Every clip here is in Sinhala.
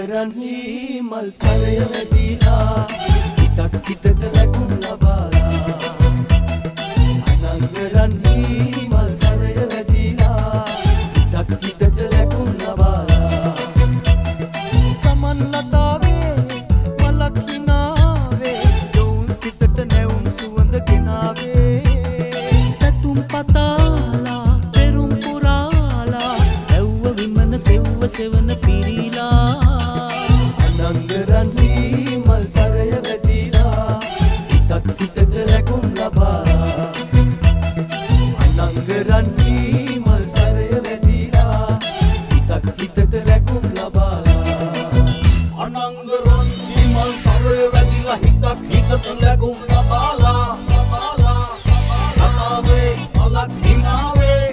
අනංගරන්හි මල් සරය වැදිලා සිතක් සිතට ලැබුම් ලබාලා අනංගරන්හි මල් සරය වැදිලා සිතක් සිතට ලැබුම් ලබාලා සමන් ලතාවේ මලක් හිනාවේ යොවුන් සිතට නැවුම් සුවඳ ගෙනාවේ පැතුම් පතාලා පෙරුම් පුරාලා ඇව්ව විමන සෙව්ව සෙවන පිරීලා අනංගරන්හි මල් සරය වැදිලා සිතක් සිතට ලැබුම් ලබාලා අනංගරන්හි මල් සරය වැදිලා සිතක් සිතට ලැබුම් ලබාලා අනංගරන්හි මල් සරය වැදිලා හිතක් හිතට ලැබුම් ලබාලා ලතාවේ මලක් හිනාවේ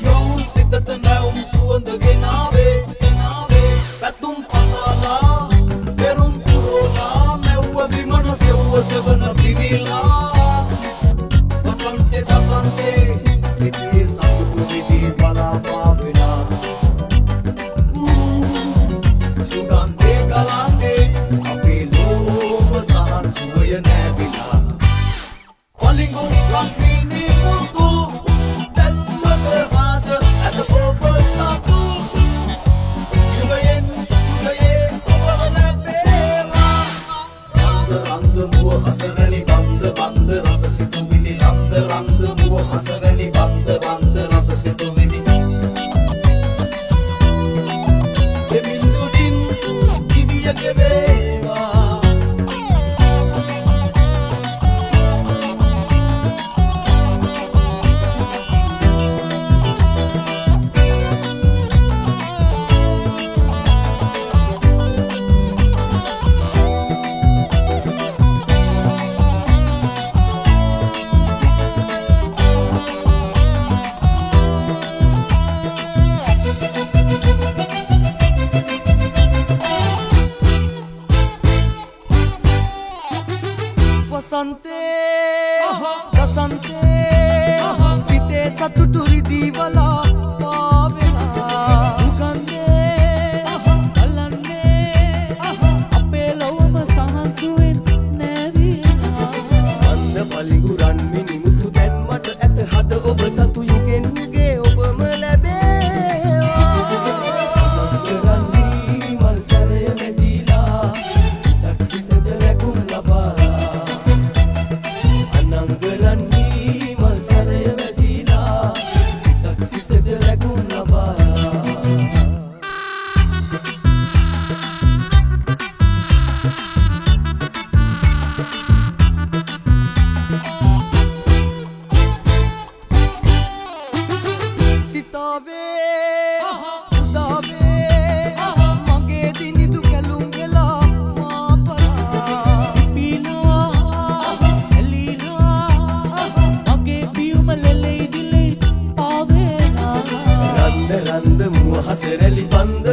යොවුන් සිතට නැවුම් සුවඳ ගෙනාවේ පැතුම් පතාලා පෙරුම් පුරෝලා මැව්ව විමන සෙව්ව සෙවන පිරීලා වසන්තේ දසන්තේ සිටියේ සතුටු විදී බලාපාවෙලා සුගන්ධේ ගලාන්නේ අපේ ලෝම සහන් සුවය නැවිලා පලිඟුන් රම්පිනි මුතු දැන්මද ආද ඇත ඔබ සතු යුගයෙන් ඔබව ලැබේවා රන්ද මුව හසරලි බන්ද රස සිතුවිලි රන්ද මුව හසරලි බන්ද රස සිතුවිලි දෙමින් උඩින් දිවිය ගෙවේවා වසන්තේ සිතේ සතුටු රිදී වලා පාවෙලා උගන්න්නේ බලන්නේ අපේ ලොවම සහන්සුවෙන් නැවිලා අන්න පලිඟුරන් මිනිමුතු දැන් මට ඇත හද ඔබ සතු යුගෙන් යුගේ ඔබම ලැබේවා අනංගරන්හි මල් සරය වැදිලා සිතක් සිතට ලැබුම් ලබාලා අනංගරන්හි මල් සරය වැදිලා සිතක් සිතට ලැබුම් ලබාලා සිතාවේ උදාවේ මගේ දිනිදු කැලුම් වෙලා මාපලා පිපිලා සැලීලා මගේ පියුම ලෙලෙයි දිලෙයි පාවෙලා රන්ද මුව හසරලි බන්ද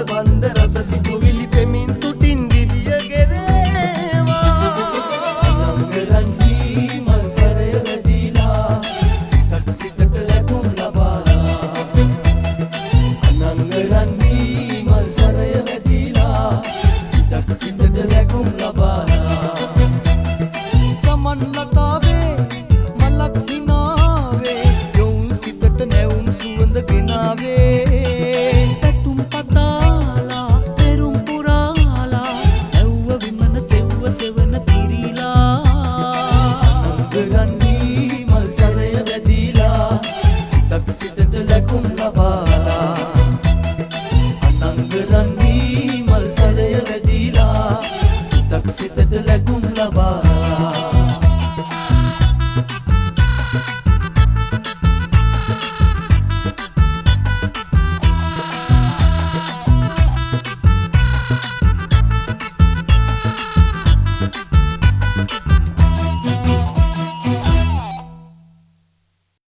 රස සිතුවිලි පෙමින් තුටින් දිවිය ගෙවේවා අනංගරන්හි මල් සරය වැදිලා සිතක් සිතට ලැබුම් ලබාලා අනංගරන්හි මල් සරය වැදිලා සිතක් සිතට ලැබුම් ලබාලා සමන් ලතාවේ මලක් හිනාවේ යොවුන් සිතට නැවුම් සුවඳ ගෙනාවේ පැතුම් පතාලා පෙරුම් පුරාලා ඇව්ව විමන සෙව්ව සෙවන පිරීලා අනංගරන්හි මල් සරය වැදිලා සිතක් සිතට ලැබුම් ලබාලා අනංගරන්හි මල් සරය වැදිලා සිතක් සිතට ලැබුම්